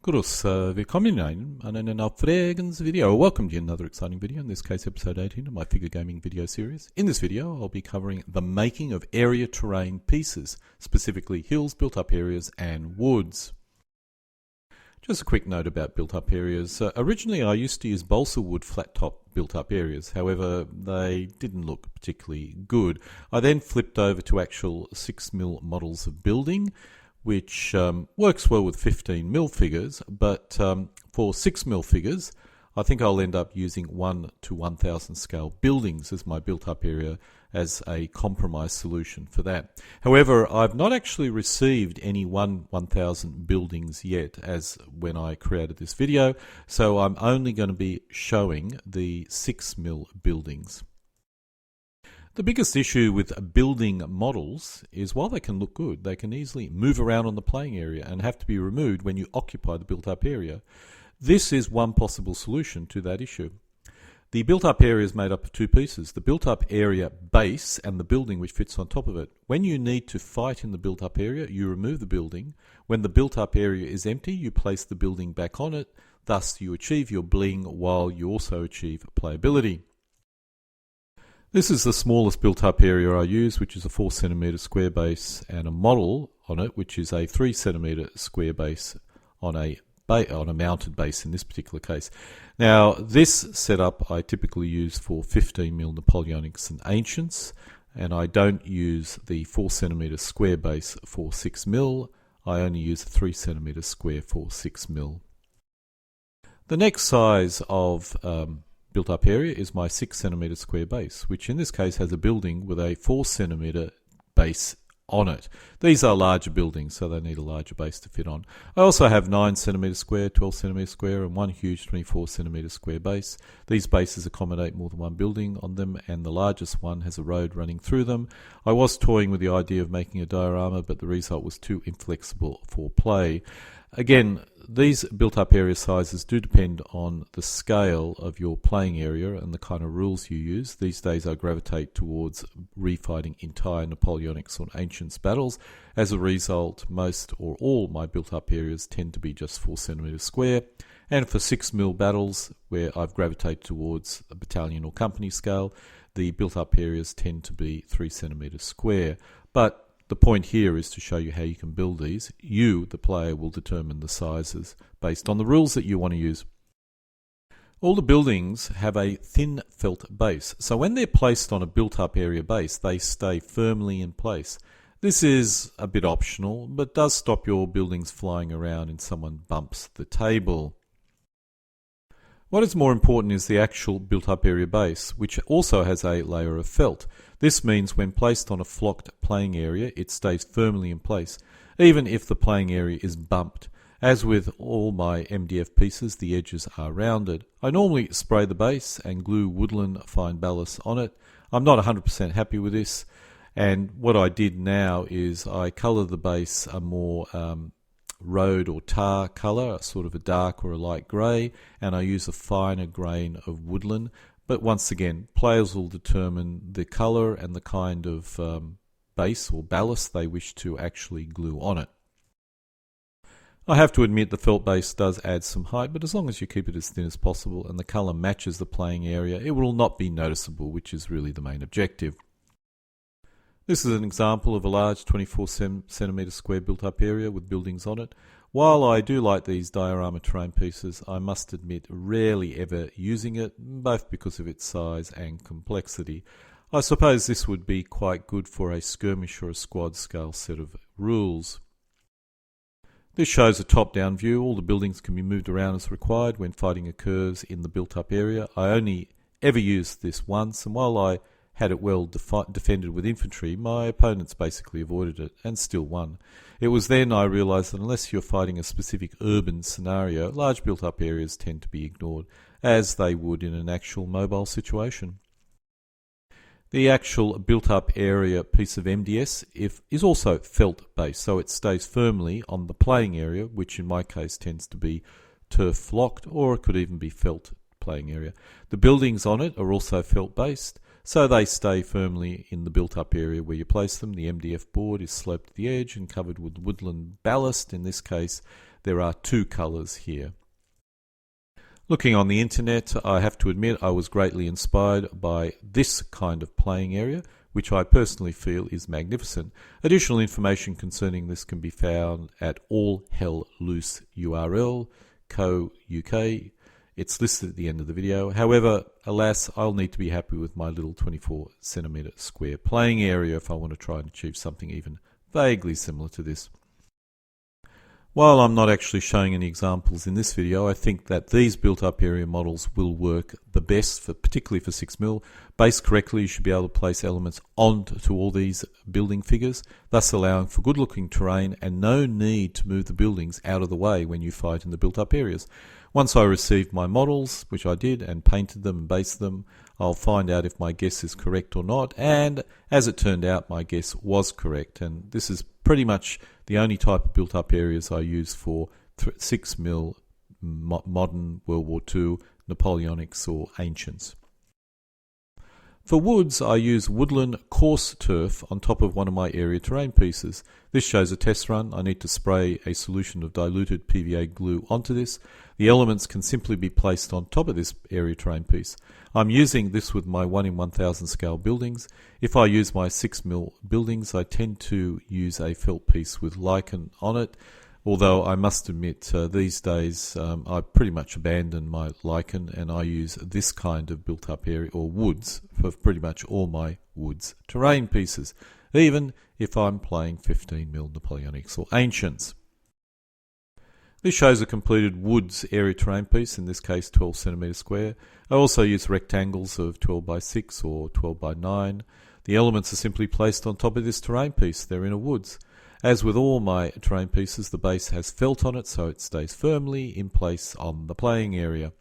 Grüß, willkommen an einen aufregendes video. Welcome to another exciting video, in this case episode 18 of my figure gaming video series. In this video I'll be covering the making of area terrain pieces, specifically hills, built-up areas and woods. Just a quick note about built-up areas. Originally I used to use balsa wood flat-top built-up areas, however they didn't look particularly good. I then flipped over to actual 6mm models of building, which works well with 15mm figures, but for 6mm figures I think I'll end up using 1 to 1000 scale buildings as my built-up area as a compromise solution for that. However, I've not actually received any 1000 buildings yet as when I created this video, so I'm only going to be showing the 6mm buildings. The biggest issue with building models is while they can look good, they can easily move around on the playing area and have to be removed when you occupy the built-up area. This is one possible solution to that issue. The built-up area is made up of two pieces, the built-up area base and the building which fits on top of it. When you need to fight in the built-up area, you remove the building. When the built-up area is empty, you place the building back on it. Thus, you achieve your bling while you also achieve playability. This is the smallest built-up area I use, which is a 4cm square base and a model on it, which is a 3cm square base on a mounted base in this particular case. Now, this setup I typically use for 15mm Napoleonics and Ancients, and I don't use the 4cm square base for 6mm. I only use a 3cm square for 6mm. The next size of built-up area is my 6cm square base, which in this case has a building with a 4cm base on it. These are larger buildings, so they need a larger base to fit on. I also have 9cm square, 12cm square, and one huge 24cm square base. These bases accommodate more than one building on them, and the largest one has a road running through them. I was toying with the idea of making a diorama, but the result was too inflexible for play. Again, these built-up area sizes do depend on the scale of your playing area and the kind of rules you use. These days I gravitate towards refighting entire Napoleonics or Ancients battles. As a result, most or all my built-up areas tend to be just 4cm square. And for 6mm battles, where I've gravitated towards a battalion or company scale, the built-up areas tend to be 3cm square. But the point here is to show you how you can build these. You, the player, will determine the sizes based on the rules that you want to use. All the buildings have a thin felt base, so when they're placed on a built-up area base, they stay firmly in place. This is a bit optional, but does stop your buildings flying around and someone bumps the table. What is more important is the actual built-up area base, which also has a layer of felt. This means when placed on a flocked playing area, it stays firmly in place, even if the playing area is bumped. As with all my MDF pieces, the edges are rounded. I normally spray the base and glue woodland fine ballast on it. I'm not 100% happy with this, and what I did now is I colour the base a more road or tar colour, sort of a dark or a light grey, and I use a finer grain of woodland. But once again, players will determine the colour and the kind of base or ballast they wish to actually glue on it. I have to admit the felt base does add some height, but as long as you keep it as thin as possible and the colour matches the playing area, it will not be noticeable, which is really the main objective. This is an example of a large 24cm square built-up area with buildings on it. While I do like these diorama terrain pieces, I must admit rarely ever using it, both because of its size and complexity. I suppose this would be quite good for a skirmish or a squad scale set of rules. This shows a top-down view. All the buildings can be moved around as required when fighting occurs in the built-up area. I only ever used this once, and while I had it well defended with infantry, my opponents basically avoided it and still won. It was then I realised that unless you're fighting a specific urban scenario, large built-up areas tend to be ignored, as they would in an actual mobile situation. The actual built-up area piece of MDS is also felt-based, so it stays firmly on the playing area, which in my case tends to be turf-flocked, or it could even be felt playing area. The buildings on it are also felt-based, so they stay firmly in the built-up area where you place them. The MDF board is sloped to the edge and covered with woodland ballast. In this case, there are two colours here. Looking on the internet, I have to admit I was greatly inspired by this kind of playing area, which I personally feel is magnificent. Additional information concerning this can be found at All Hell Loose URL, co.uk. It's listed at the end of the video. However, alas, I'll need to be happy with my little 24 centimetre square playing area if I want to try and achieve something even vaguely similar to this. While I'm not actually showing any examples in this video, I think that these built-up area models will work the best, particularly for 6mm. Based correctly, you should be able to place elements onto all these building figures, thus allowing for good-looking terrain and no need to move the buildings out of the way when you fight in the built-up areas. Once I received my models, which I did, and painted them and based them, I'll find out if my guess is correct or not, and as it turned out, my guess was correct, and this is pretty much the only type of built-up areas I use for 6mm modern World War II, Napoleonics or Ancients. For woods, I use woodland coarse turf on top of one of my area terrain pieces. This shows a test run. I need to spray a solution of diluted PVA glue onto this. The elements can simply be placed on top of this area terrain piece. I'm using this with my 1 in 1000 scale buildings. If I use my 6mm buildings, I tend to use a felt piece with lichen on it. Although I must admit, these days I pretty much abandoned my lichen and I use this kind of built-up area or woods for pretty much all my woods terrain pieces, even if I'm playing 15mm Napoleonics or Ancients. This shows a completed woods area terrain piece, in this case 12 centimetre square. I also use rectangles of 12 by 6 or 12 by 9. The elements are simply placed on top of this terrain piece. They're in a woods. As with all my terrain pieces, the base has felt on it so it stays firmly in place on the playing area.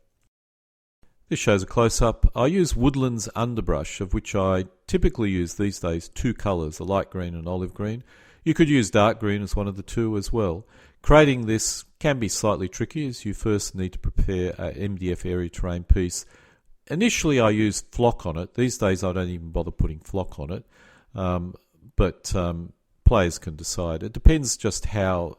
This shows a close-up. I use woodlands underbrush, of which I typically use these days two colours, a light green and olive green. You could use dark green as one of the two as well. Creating this can be slightly tricky as you first need to prepare an MDF area terrain piece. Initially I used flock on it. These days I don't even bother putting flock on it, but players can decide. It depends just how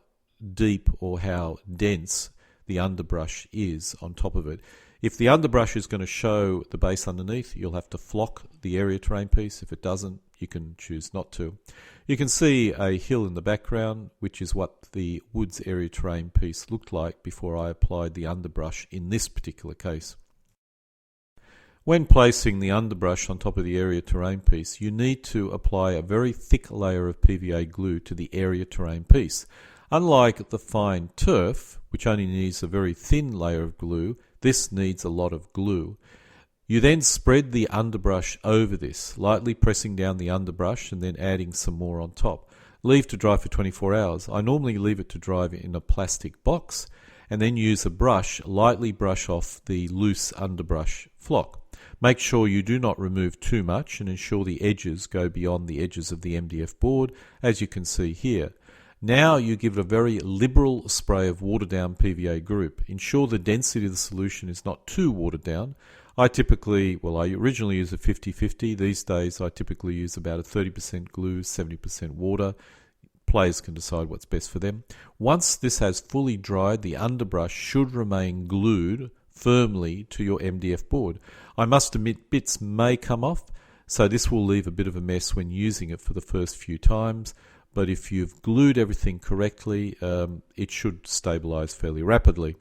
deep or how dense the underbrush is on top of it. If the underbrush is going to show the base underneath, you'll have to flock the area terrain piece. If it doesn't, you can choose not to. You can see a hill in the background, which is what the woods area terrain piece looked like before I applied the underbrush in this particular case. When placing the underbrush on top of the area terrain piece, you need to apply a very thick layer of PVA glue to the area terrain piece. Unlike the fine turf, which only needs a very thin layer of glue, this needs a lot of glue. You then spread the underbrush over this, lightly pressing down the underbrush and then adding some more on top. Leave to dry for 24 hours. I normally leave it to dry in a plastic box and then use a brush, lightly brush off the loose underbrush flock. Make sure you do not remove too much and ensure the edges go beyond the edges of the MDF board, as you can see here. Now you give it a very liberal spray of watered down PVA group. Ensure the density of the solution is not too watered down. I originally use a 50-50. These days I typically use about a 30% glue, 70% water. Players can decide what's best for them. Once this has fully dried, the underbrush should remain glued firmly to your MDF board. I must admit bits may come off, so this will leave a bit of a mess when using it for the first few times, but if you've glued everything correctly, it should stabilize fairly rapidly.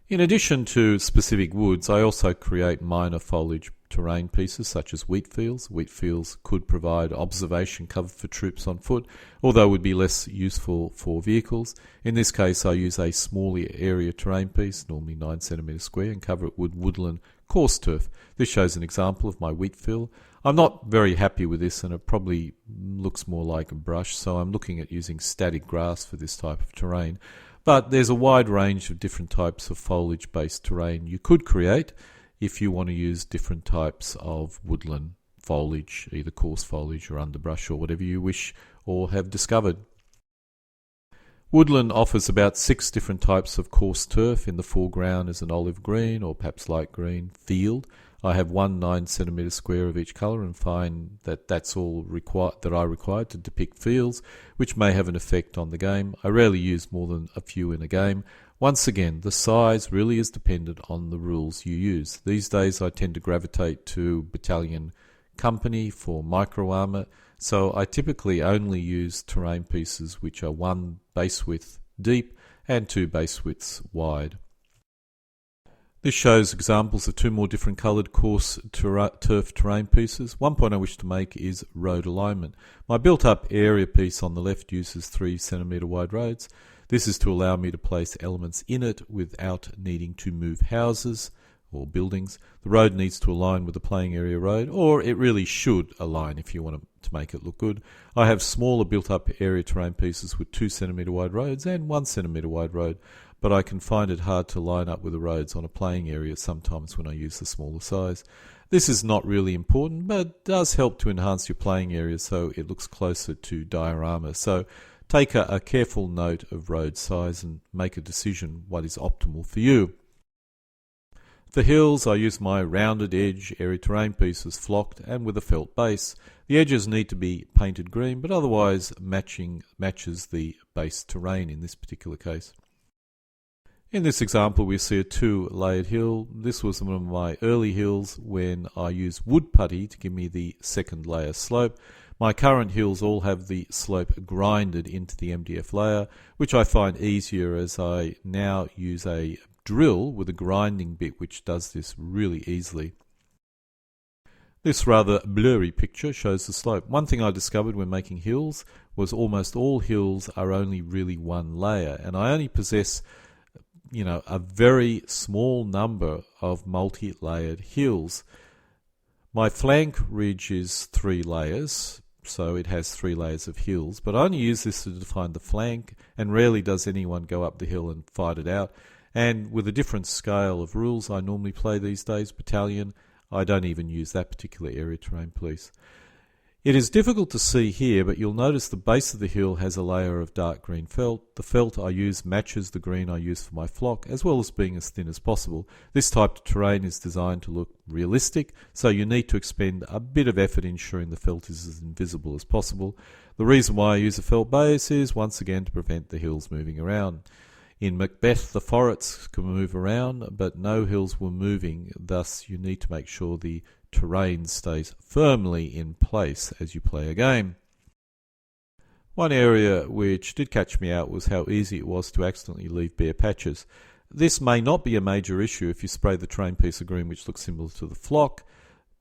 In addition to specific woods, I also create minor foliage terrain pieces such as wheat fields. Wheat fields could provide observation cover for troops on foot, although would be less useful for vehicles. In this case, I use a smaller area terrain piece, normally 9 centimetre square, and cover it with woodland coarse turf. This shows an example of my wheat field. I'm not very happy with this, and it probably looks more like a brush, so I'm looking at using static grass for this type of terrain. But there's a wide range of different types of foliage-based terrain you could create if you want to use different types of woodland foliage, either coarse foliage or underbrush or whatever you wish or have discovered. Woodland offers about 6 different types of coarse turf. In the foreground is an olive green or perhaps light green field. I have one 9cm square of each colour and find that that's all that I require to depict fields, which may have an effect on the game. I rarely use more than a few in a game. Once again, the size really is dependent on the rules you use. These days I tend to gravitate to battalion company for micro armour, so I typically only use terrain pieces which are 1 base width deep and 2 base widths wide. This shows examples of 2 more different coloured coarse turf terrain pieces. One point I wish to make is road alignment. My built-up area piece on the left uses 3cm wide roads. This is to allow me to place elements in it without needing to move houses or buildings. The road needs to align with the playing area road, or it really should align if you want to make it look good. I have smaller built-up area terrain pieces with 2cm wide roads and 1cm wide road, but I can find it hard to line up with the roads on a playing area sometimes when I use the smaller size. This is not really important, but does help to enhance your playing area so it looks closer to diorama. So take a careful note of road size and make a decision what is optimal for you. For hills, I use my rounded edge area terrain pieces flocked and with a felt base. The edges need to be painted green, but otherwise matches the base terrain in this particular case. In this example, we see a 2-layered hill. This was one of my early hills when I used wood putty to give me the second layer slope. My current hills all have the slope grinded into the MDF layer, which I find easier as I now use a drill with a grinding bit which does this really easily. This rather blurry picture shows the slope. One thing I discovered when making hills was almost all hills are only really 1 layer, and I only possess a very small number of multi-layered hills. My flank ridge is 3 layers, so it has 3 layers of hills, but I only use this to define the flank, and rarely does anyone go up the hill and fight it out. And with a different scale of rules I normally play these days, battalion, I don't even use that particular area terrain piece. It is difficult to see here, but you'll notice the base of the hill has a layer of dark green felt. The felt I use matches the green I use for my flock, as well as being as thin as possible. This type of terrain is designed to look realistic, so you need to expend a bit of effort ensuring the felt is as invisible as possible. The reason why I use a felt base is, once again, to prevent the hills moving around. In Macbeth, the forests can move around, but no hills were moving, thus you need to make sure the terrain stays firmly in place as you play a game. One area which did catch me out was how easy it was to accidentally leave bare patches. This may not be a major issue if you spray the terrain piece of green which looks similar to the flock,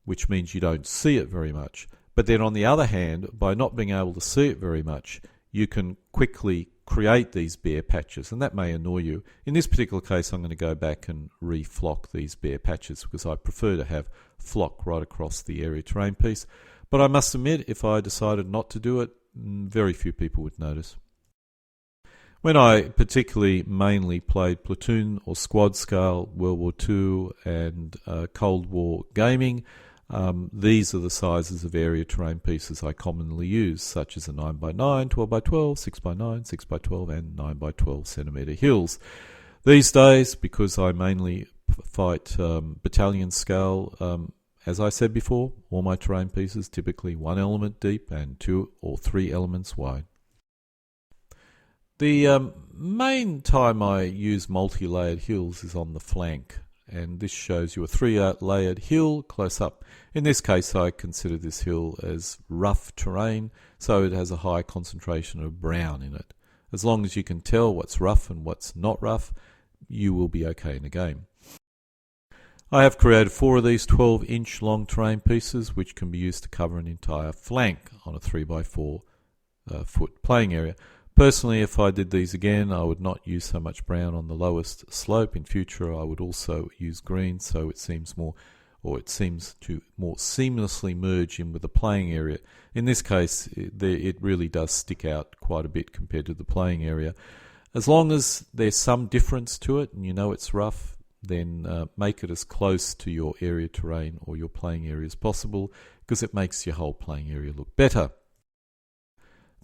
which means you don't see it very much. But then on the other hand, by not being able to see it very much, you can quickly create these bare patches, and that may annoy you. In this particular case, I'm going to go back and re-flock these bare patches because I prefer to have flock right across the area terrain piece. But I must admit, if I decided not to do it, very few people would notice. When I particularly mainly played platoon or squad scale World War II and Cold War gaming, these are the sizes of area terrain pieces I commonly use, such as a 9x9, 12x12, 6x9, 6x12 and 9x12 centimetre hills. These days, because I mainly fight battalion scale, as I said before, all my terrain pieces typically 1 element deep and 2 or 3 elements wide. The main time I use multi-layered hills is on the flank, and this shows you a 3-layered hill close up. In this case, I consider this hill as rough terrain, so it has a high concentration of brown in it. As long as you can tell what's rough and what's not rough, you will be okay in the game. I have created 4 of these 12-inch long terrain pieces which can be used to cover an entire flank on a 3x4 foot playing area. Personally, if I did these again, I would not use so much brown on the lowest slope. In future, I would also use green, so it seems to more seamlessly merge in with the playing area. In this case, it really does stick out quite a bit compared to the playing area. As long as there's some difference to it and you know it's rough, then make it as close to your area terrain or your playing area as possible, because it makes your whole playing area look better.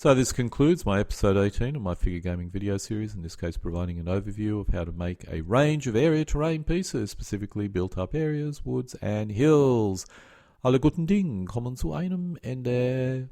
So this concludes my episode 18 of my figure gaming video series, in this case providing an overview of how to make a range of area terrain pieces, specifically built up areas, woods and hills. Alle guten Dinge kommen zu einem Ende.